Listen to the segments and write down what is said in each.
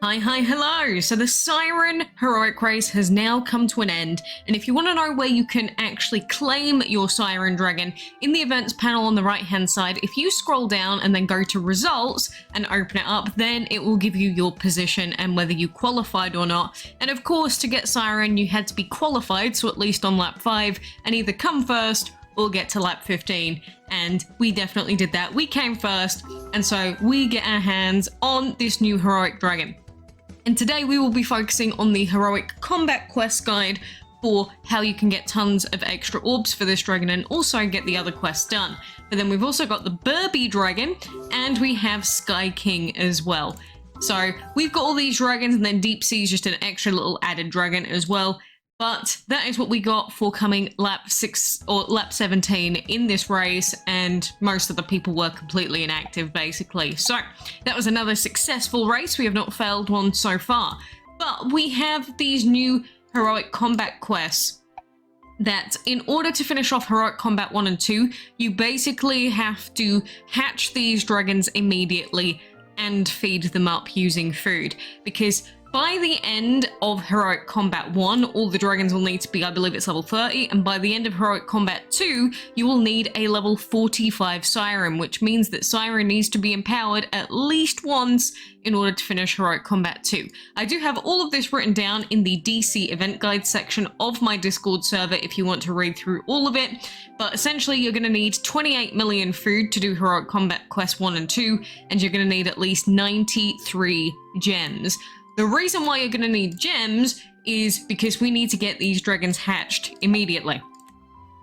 Hello! So the Siren heroic race has now come to an end, and if you want to know where you can actually claim your Siren dragon, in the events panel on the right hand side, if you scroll down and then go to results and open it up, then it will give you your position and whether you qualified or not. And of course, to get Siren, you had to be qualified, so at least on lap 5, and either come first or get to lap 15, and we definitely did that. We came first, and so we get our hands on this new heroic dragon. And today we will be focusing on the heroic combat quest guide for how you can get tons of extra orbs for this dragon and also get the other quests done. But then we've also got the Burby dragon and we have Sky King as well. So we've got all these dragons, and then Deep Sea is just an extra little added dragon as well. But that is what we got for coming lap 6 or lap 17 in this race, and most of the people were completely inactive basically. So that was another successful race. We have not failed one so far. But we have these new heroic combat quests that in order to finish off heroic combat 1 and 2, you basically have to hatch these dragons immediately and feed them up using food, because by the end of Heroic Combat 1, all the dragons will need to be, I believe it's level 30, and by the end of Heroic Combat 2, you will need a level 45 Siren, which means that Siren needs to be empowered at least once in order to finish Heroic Combat 2. I do have all of this written down in the DC event guide section of my Discord server if you want to read through all of it, but essentially you're going to need 28 million food to do Heroic Combat Quest 1 and 2, and you're going to need at least 93 gems. The reason why you're going to need gems is because we need to get these dragons hatched immediately.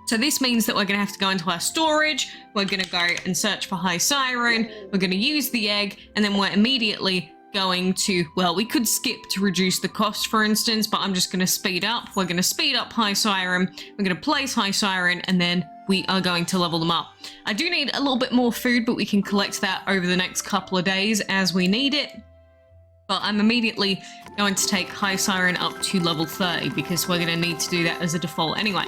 So this means that we're going to have to go into our storage, we're going to go and search for High Siren, we're going to use the egg, and then we're immediately going to, well, we could skip to reduce the cost for instance, but I'm just going to speed up. We're going to speed up High Siren, we're going to place High Siren, and then we are going to level them up. I do need a little bit more food, but we can collect that over the next couple of days as we need it. But I'm immediately going to take High Siren up to level 30 because we're going to need to do that as a default anyway.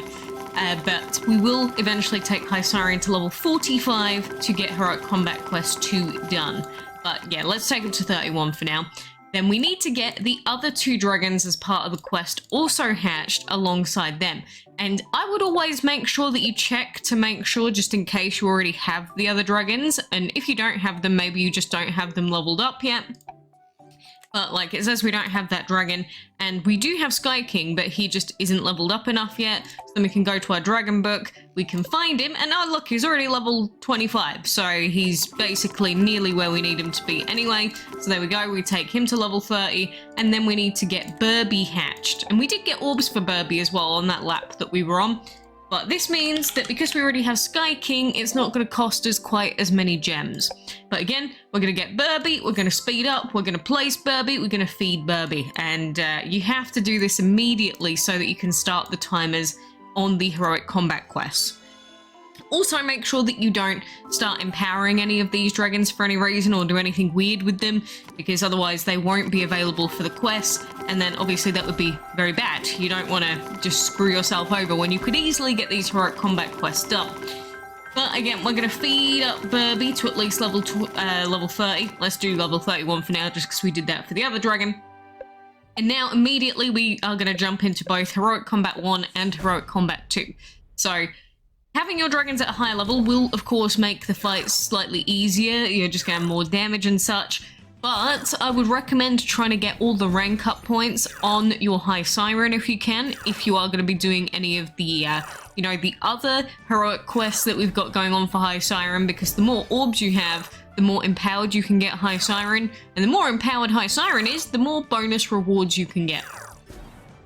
But we will eventually take High Siren to level 45 to get Heroic Combat Quest 2 done. But yeah, let's take it to 31 for now. Then we need to get the other 2 dragons as part of the quest also hatched alongside them. And I would always make sure that you check to make sure, just in case you already have the other dragons. And if you don't have them, maybe you just don't have them leveled up yet. But like it says, we don't have that dragon, and we do have Sky King, but he just isn't leveled up enough yet. So then we can go to our dragon book, we can find him, and oh look, he's already level 25, so he's basically nearly where we need him to be anyway. So there we go, we take him to level 30, and then we need to get Burby hatched. And we did get orbs for Burby as well on that lap that we were on. But this means that because we already have Sky King, it's not going to cost us quite as many gems. But again, we're going to get Burby, we're going to speed up, we're going to place Burby, we're going to feed Burby. And you have to do this immediately so that you can start the timers on the Heroic Combat quests. Also, make sure that you don't start empowering any of these dragons for any reason or do anything weird with them, because otherwise they won't be available for the quest, and then obviously that would be very bad. You don't want to just screw yourself over when you could easily get these heroic combat quests done. But again, we're going to feed up Burby to at least level 30. Let's do level 31 for now, just because we did that for the other dragon. And now immediately we are going to jump into both Heroic Combat 1 and Heroic Combat 2. So having your dragons at a higher level will, of course, make the fights slightly easier. You're just going to have more damage and such. But I would recommend trying to get all the rank up points on your High Siren if you can, if you are going to be doing any of the, the other heroic quests that we've got going on for High Siren, because the more orbs you have, the more empowered you can get High Siren. And the more empowered High Siren is, the more bonus rewards you can get.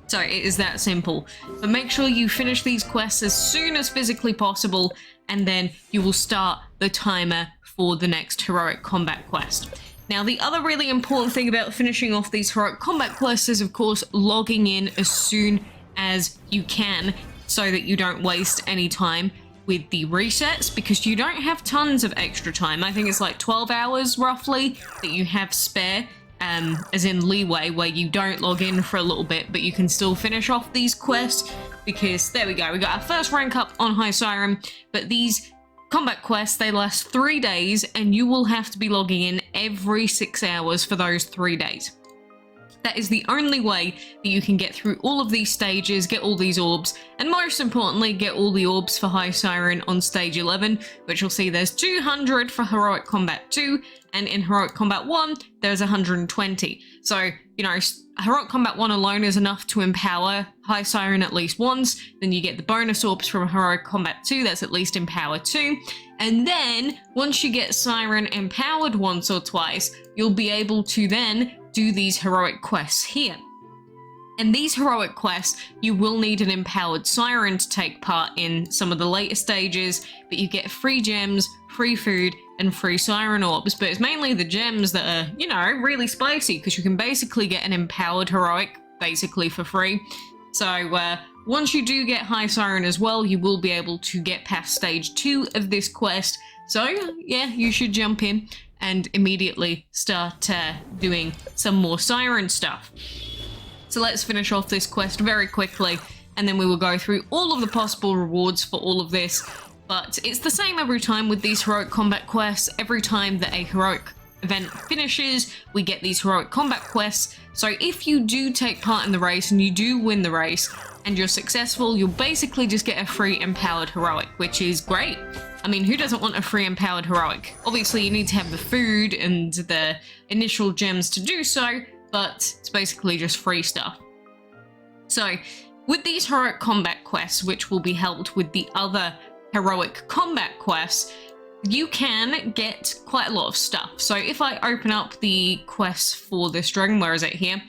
So it is that simple. But make sure you finish these quests as soon as physically possible, and then you will start the timer for the next Heroic Combat quest. Now, the other really important thing about finishing off these Heroic Combat quests is, of course, logging in as soon as you can so that you don't waste any time with the resets, because you don't have tons of extra time. I think it's like 12 hours roughly that you have spare. As in leeway, where you don't log in for a little bit, but you can still finish off these quests, because there we go, we got our first rank up on High Siren, but these combat quests, they last 3 days, and you will have to be logging in every 6 hours for those 3 days. That is the only way that you can get through all of these stages, get all these orbs, and most importantly, get all the orbs for High Siren on stage 11, which you'll see there's 200 for Heroic Combat 2, and in Heroic Combat 1, there's 120. So, you know, Heroic Combat 1 alone is enough to empower High Siren at least once, then you get the bonus orbs from Heroic Combat 2, that's at least empower 2, and then, once you get Siren empowered once or twice, you'll be able to then do these heroic quests here. And these heroic quests, you will need an empowered Siren to take part in some of the later stages, but you get free gems, free food, and free Siren orbs. But it's mainly the gems that are, you know, really spicy, because you can basically get an empowered heroic basically for free. So once you do get High Siren as well, you will be able to get past stage 2 of this quest. So yeah, you should jump in and immediately start doing some more Siren stuff. So let's finish off this quest very quickly, and then we will go through all of the possible rewards for all of this. But it's the same every time with these Heroic Combat quests. Every time that a Heroic event finishes, we get these Heroic Combat quests. So if you do take part in the race and you do win the race and you're successful, you'll basically just get a free empowered Heroic, which is great. I mean, who doesn't want a free empowered Heroic? Obviously, you need to have the food and the initial gems to do so, but it's basically just free stuff. So, with these Heroic Combat quests, which will be helped with the other Heroic Combat quests, you can get quite a lot of stuff. So if I open up the quests for this dragon, where is it here?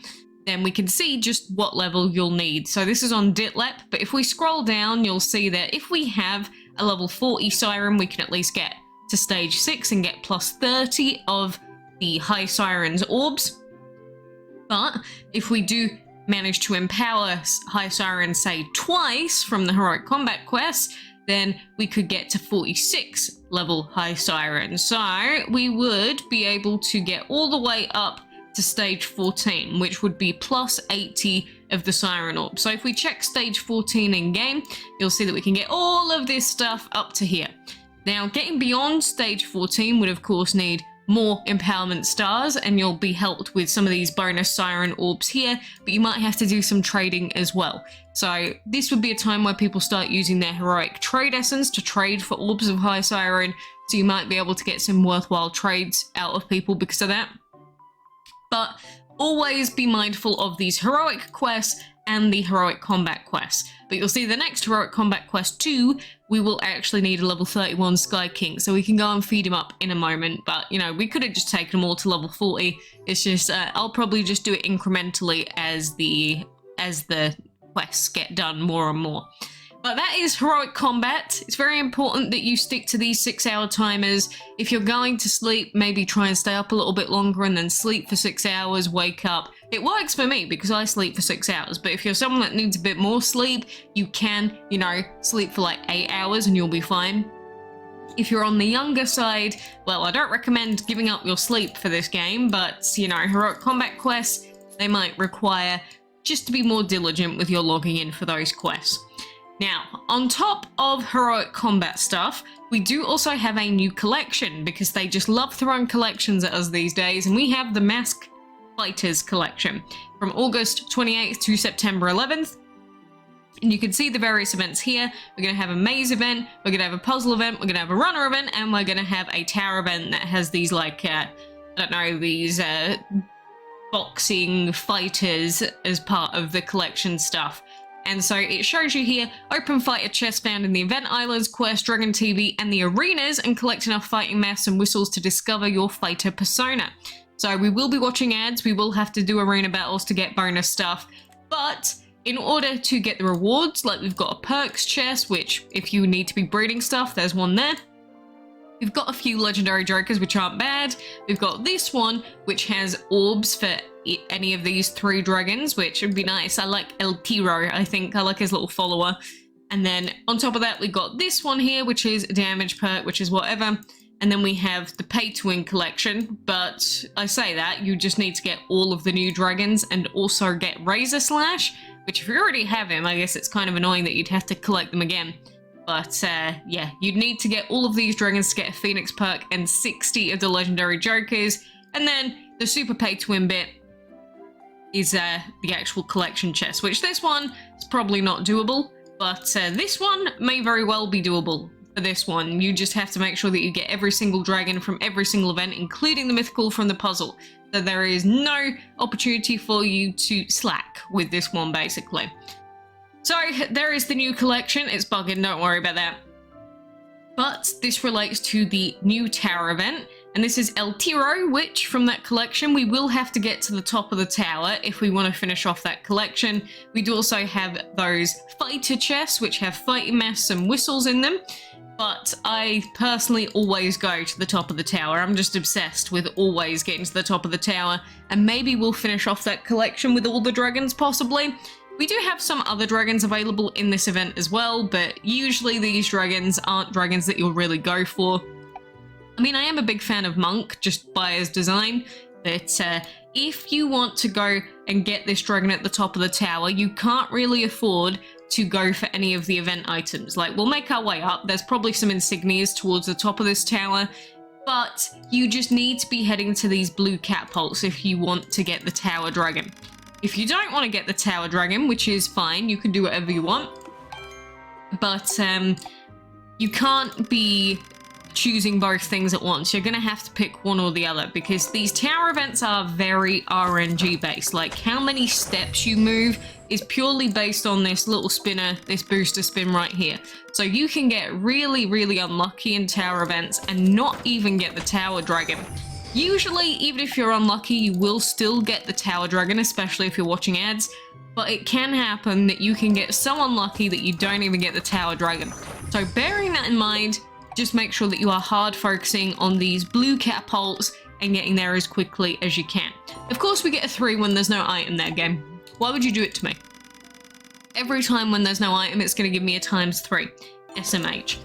Then we can see just what level you'll need. So this is on Ditlep, but if we scroll down, you'll see that if we have a level 40 Siren, we can at least get to stage 6 and get plus 30 of the High Siren's orbs. But if we do manage to empower High Siren, say, twice from the Heroic Combat quest, then we could get to 46 level High Siren. So we would be able to get all the way up to stage 14, which would be plus 80 of the Siren Orb. So if we check stage 14 in game, you'll see that we can get all of this stuff up to here. Now, getting beyond stage 14 would of course need more empowerment stars, and you'll be helped with some of these bonus Siren Orbs here, but you might have to do some trading as well. So this would be a time where people start using their heroic trade essence to trade for Orbs of High Siren, so you might be able to get some worthwhile trades out of people because of that. But always be mindful of these heroic quests and the Heroic Combat quest. But you'll see the next Heroic Combat quest 2, we will actually need a level 31 Sky King, so we can go and feed him up in a moment. But, you know, we could have just taken them all to level 40. It's just, I'll probably just do it incrementally as the quests get done more and more. But that is Heroic Combat. It's very important that you stick to these 6-hour timers. If you're going to sleep, maybe try and stay up a little bit longer and then sleep for 6 hours, wake up. It works for me because I sleep for 6 hours, but if you're someone that needs a bit more sleep, you can, you know, sleep for like 8 hours and you'll be fine. If you're on the younger side, well, I don't recommend giving up your sleep for this game, but, you know, Heroic Combat quests, they might require just to be more diligent with your logging in for those quests. Now, on top of Heroic Combat stuff, we do also have a new collection, because they just love throwing collections at us these days, and we have the Mask Fighters collection from August 28th to September 11th. And you can see the various events here. We're going to have a maze event, we're going to have a puzzle event, we're going to have a runner event, and we're going to have a tower event that has these, like, I don't know, these boxing fighters as part of the collection stuff. And so it shows you here, open fighter chest found in the Event Islands quest, Dragon TV, and the arenas, and collect enough fighting masks and whistles to discover your fighter persona. So we will be watching ads, we will have to do arena battles to get bonus stuff, but in order to get the rewards, like we've got a perks chest, which if you need to be breeding stuff, there's one there. We've got a few legendary jokers, which aren't bad. We've got this one, which has orbs for any of these 3 dragons, which would be nice. I like El Tiro, I think. I like his little follower. And then on top of that, we've got this one here, which is a damage perk, which is whatever. And then we have the pay-to-win collection, but I say that, you just need to get all of the new dragons and also get Razor Slash, which if you already have him, I guess it's kind of annoying that you'd have to collect them again. But yeah, you'd need to get all of these dragons to get a Phoenix perk and 60 of the legendary jokers. And then the super pay-to-win bit, is the actual collection chest, which this one is probably not doable, but this one may very well be doable. For this one, you just have to make sure that you get every single dragon from every single event, including the mythical from the puzzle. So there is no opportunity for you to slack with this one, basically. So there is the new collection. It's bugging, don't worry about that. But this relates to the new tower event, and this is El Tiro, which from that collection we will have to get to the top of the tower if we want to finish off that collection. We do also have those fighter chests, which have fighting masks and whistles in them. But I personally always go to the top of the tower. I'm just obsessed with always getting to the top of the tower, and maybe we'll finish off that collection with all the dragons, possibly. We do have some other dragons available in this event as well, but usually these dragons aren't dragons that you'll really go for. I mean, I am a big fan of Monk, just by his design, but if you want to go and get this dragon at the top of the tower, you can't really afford to go for any of the event items. Like, we'll make our way up. There's probably some insignias towards the top of this tower, but you just need to be heading to these blue catapults if you want to get the tower dragon. If you don't want to get the tower dragon, which is fine, you can do whatever you want, but you can't be choosing both things at once. You're gonna have to pick one or the other, because these tower events are very RNG based. Like, how many steps you move is purely based on this little spinner, this booster spin right here. So you can get really, really unlucky in tower events and not even get the tower dragon. Usually, even if you're unlucky, you will still get the tower dragon, especially if you're watching ads, but it can happen that you can get so unlucky that you don't even get the tower dragon. So bearing that in mind, just make sure that you are hard focusing on these blue catapults and getting there as quickly as you can. Of course, we get a 3 when there's no item there, game. Why would you do it to me? Every time when there's no item, it's going to give me a ×3 SMH.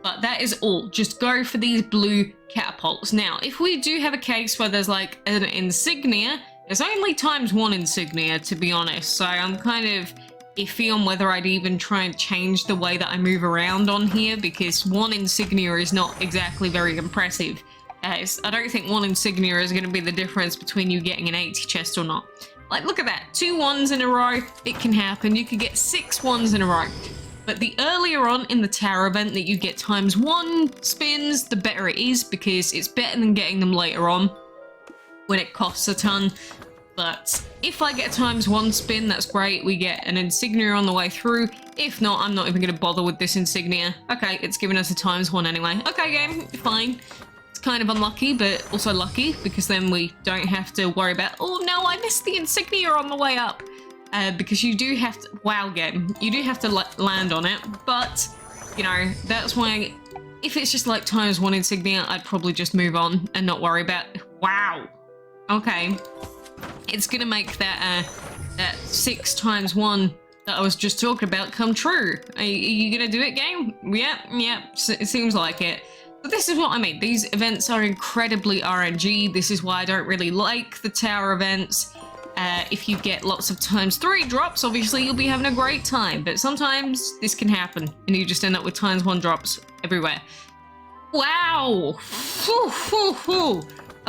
But that is all. Just go for these blue catapults. Now, if we do have a case where there's like an insignia, there's only ×1 insignia, to be honest. So I'm kind of iffy on whether I'd even try and change the way that I move around on here, because 1 insignia is not exactly very impressive. I don't think 1 insignia is going to be the difference between you getting an 80 chest or not. Like, look at that. 2 1s in a row. It can happen. You could get 6 1s in a row. But the earlier on in the tower event that you get ×1 spins, the better it is, because it's better than getting them later on when it costs a ton. But if I get a ×1 spin, that's great. We get an insignia on the way through. If not, I'm not even going to bother with this insignia. Okay, it's giving us a ×1 anyway. Okay, game, fine. It's kind of unlucky, but also lucky, because then we don't have to worry about, oh no, I missed the insignia on the way up. Because you do have to, wow game, you do have to land on it, but, you know, that's why, if it's just like ×1 insignia, I'd probably just move on and not worry about, wow, okay. It's gonna make that, that 6×1 that I was just talking about come true. Are you gonna do it, game? Yeah, it seems like it. But this is what I mean. These events are incredibly RNG. This is why I don't really like the tower events. If you get lots of ×3 drops, obviously you'll be having a great time. But sometimes this can happen, and you just end up with ×1 drops everywhere. Wow!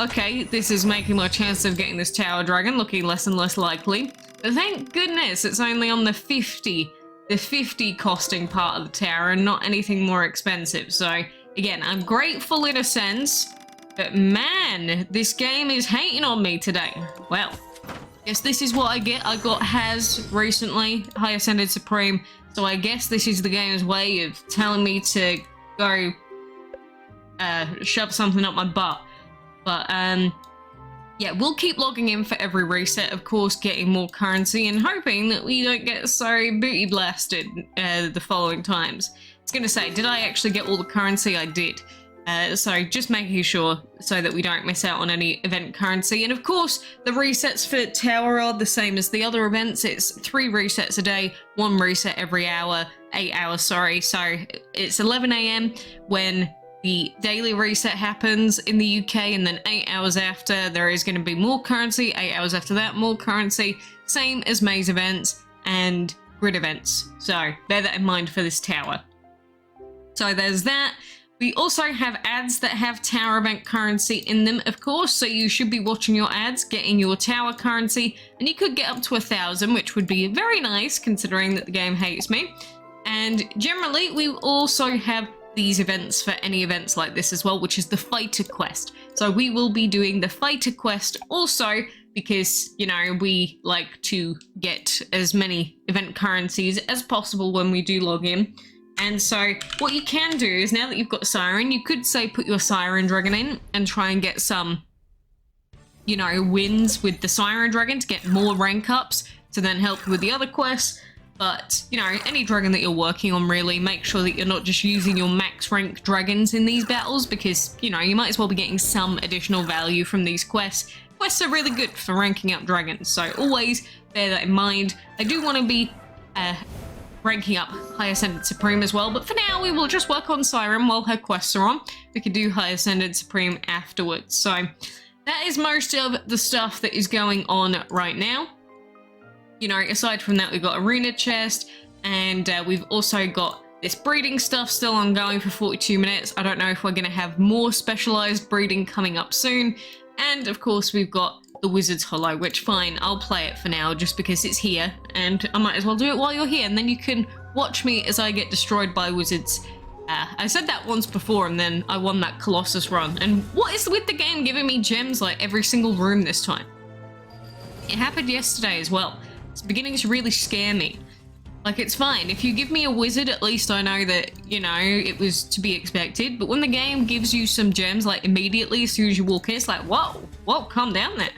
Okay, this is making my chance of getting this tower dragon looking less and less likely. But thank goodness it's only on the 50 costing part of the tower and not anything more expensive. So again, I'm grateful in a sense, but man, this game is hating on me today. Well, guess this is what I get. I got Has recently, High Ascended Supreme, so I guess this is the game's way of telling me to go shove something up my butt. But yeah, we'll keep logging in for every reset, of course, getting more currency and hoping that we don't get so booty blasted the following times. I was gonna say, did I actually get all the currency? I did. So just making sure so that we don't miss out on any event currency. And of course, the resets for Tower are the same as the other events. It's 3 resets a day, 1 reset every hour, 8 hours, sorry. So it's 11 AM when the daily reset happens in the UK, and then 8 hours after there is going to be more currency, 8 hours after that more currency, same as maze events and grid events. So bear that in mind for this tower. So there's that. We also have ads that have tower event currency in them, of course, so you should be watching your ads, getting your tower currency, and you could get up to 1,000, which would be very nice considering that the game hates me. And generally, we also have these events for any events like this as well, which is the fighter quest. So we will be doing the fighter quest also because, you know, we like to get as many event currencies as possible when we do log in. And so what you can do is, now that you've got Siren, you could say put your Siren Dragon in and try and get some, you know, wins with the Siren Dragon to get more rank ups to then help you with the other quests. But, you know, any dragon that you're working on, really, make sure that you're not just using your max rank dragons in these battles because, you know, you might as well be getting some additional value from these quests. Quests are really good for ranking up dragons, so always bear that in mind. I do want to be ranking up High Ascended Supreme as well, but for now we will just work on Siren while her quests are on. We could do High Ascended Supreme afterwards. So that is most of the stuff that is going on right now. You know, aside from that, we've got Arena Chest, and we've also got this breeding stuff still ongoing for 42 minutes. I don't know if we're going to have more specialized breeding coming up soon. And of course, we've got the Wizard's Hollow, which fine, I'll play it for now just because it's here, and I might as well do it while you're here, and then you can watch me as I get destroyed by wizards. I said that once before, and then I won that Colossus run. And what is with the game giving me gems like every single room this time? It happened yesterday as well. It's beginning to really scare me. Like, it's fine. If you give me a wizard, at least I know that, you know, it was to be expected. But when the game gives you some gems, like, immediately as soon as you walk in, it's like, whoa, calm down there.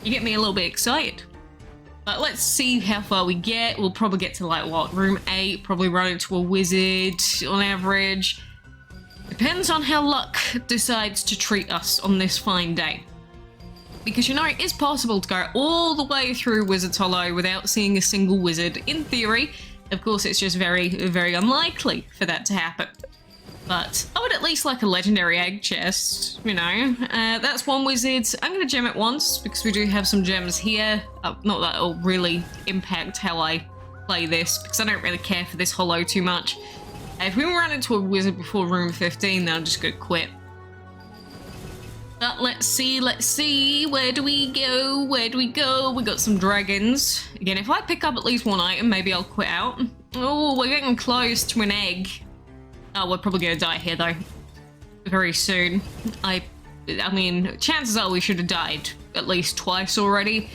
You get me a little bit excited. But let's see how far we get. We'll probably get to, like, what, room 8, probably run into a wizard on average. Depends on how luck decides to treat us on this fine day. Because, you know, it is possible to go all the way through Wizard's Hollow without seeing a single wizard, in theory. Of course, it's just very, very unlikely for that to happen. But I would at least like a legendary egg chest, you know. That's one wizard. I'm going to gem it once, because we do have some gems here. Not that it'll really impact how I play this, because I don't really care for this hollow too much. If we run into a wizard before room 15, then I'm just going to quit. But let's see, where do we go, we got some dragons. Again, if I pick up at least one item, maybe I'll quit out. Oh, we're getting close to an egg. Oh, we're probably gonna die here though, very soon. I mean, chances are we should have died at least twice already.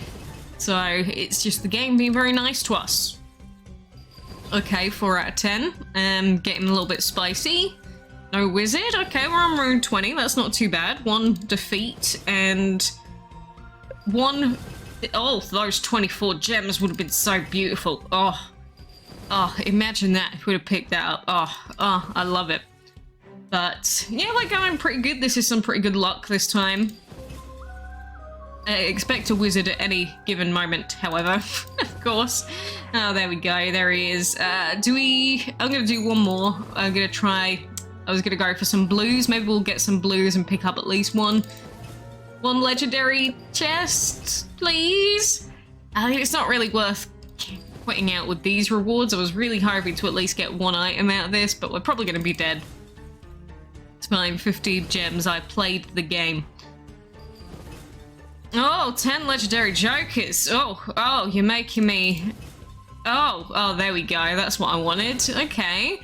So it's just the game being very nice to us. Okay, 4 out of 10, getting a little bit spicy. No wizard? Okay, we're on room 20. That's not too bad. One defeat and one... Oh, those 24 gems would have been so beautiful. Oh, imagine that if we'd have picked that up. Oh, I love it. But, yeah, we're going pretty good. This is some pretty good luck this time. Expect a wizard at any given moment, however, of course. Oh, there we go. There he is. I'm going to do one more. I'm going to try... I was going to go for some blues. Maybe we'll get some blues and pick up at least one legendary chest, please. It's not really worth quitting out with these rewards. I was really hoping to at least get one item out of this, but we're probably going to be dead. It's fine, 50 gems. I played the game. Oh, 10 legendary jokers. Oh, you're making me... Oh, there we go. That's what I wanted. Okay.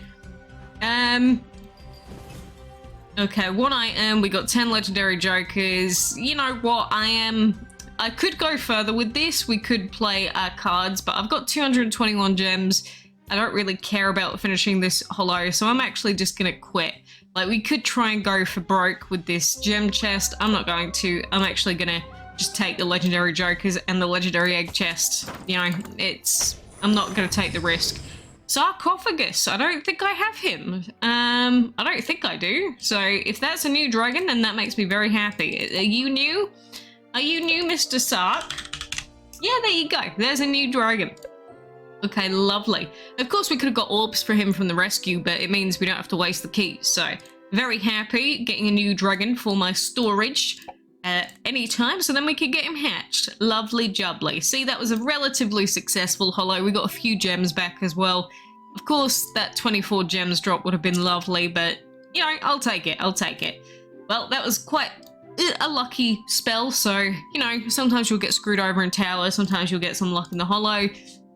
Okay, one item, we got 10 legendary jokers. You know what, I could go further with this. We could play cards, but I've got 221 gems. I don't really care about finishing this hollow, so I'm actually just gonna quit. Like, we could try and go for broke with this gem chest. I'm not going to. I'm actually gonna just take the legendary jokers and the legendary egg chest. You know, I'm not gonna take the risk. Sarcophagus, I don't think I have him. I don't think I do. So if that's a new dragon, then that makes me very happy. Are you new? Are you new, Mr. Sark? Yeah, there you go. There's a new dragon. Okay, lovely. Of course, we could have got orbs for him from the rescue, but it means we don't have to waste the keys. So very happy getting a new dragon for my storage at any time, so then we could get him hatched. Lovely jubbly. See, that was a relatively successful hollow. We got a few gems back as well. Of course, that 24 gems drop would have been lovely, but You know, I'll take it. I'll take it. Well, that was quite a lucky spell, so, you know, sometimes you'll get screwed over in tower, sometimes you'll get some luck in the hollow,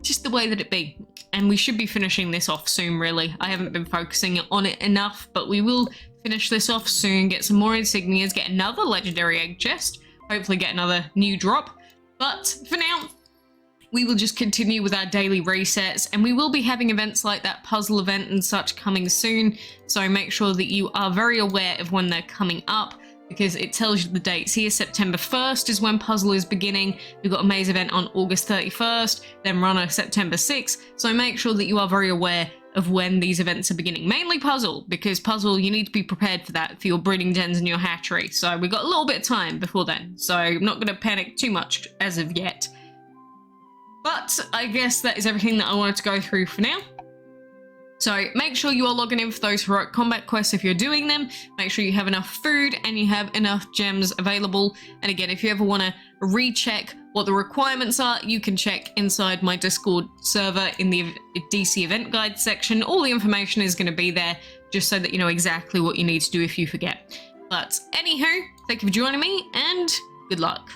just the way that it be. And we should be finishing this off soon, really. I haven't been focusing on it enough, but we will finish this off soon, get some more insignias, get another legendary egg chest, hopefully get another new drop. But for now, we will just continue with our daily resets, and we will be having events like that puzzle event and such coming soon, so make sure that you are very aware of when they're coming up, because it tells you the dates here. September 1st is when puzzle is beginning. We've got a maze event on August 31st, then runner September 6th, so make sure that you are very aware of when these events are beginning. Mainly puzzle, because puzzle, you need to be prepared for that, for your breeding dens and your hatchery, so we've got a little bit of time before then, so I'm not going to panic too much as of yet. But I guess that is everything that I wanted to go through for now. So make sure you are logging in for those heroic combat quests if you're doing them. Make sure you have enough food and you have enough gems available. And again, if you ever want to recheck what the requirements are, you can check inside my Discord server in the DC event guide section. All the information is going to be there just so that you know exactly what you need to do if you forget. But anywho, thank you for joining me and good luck.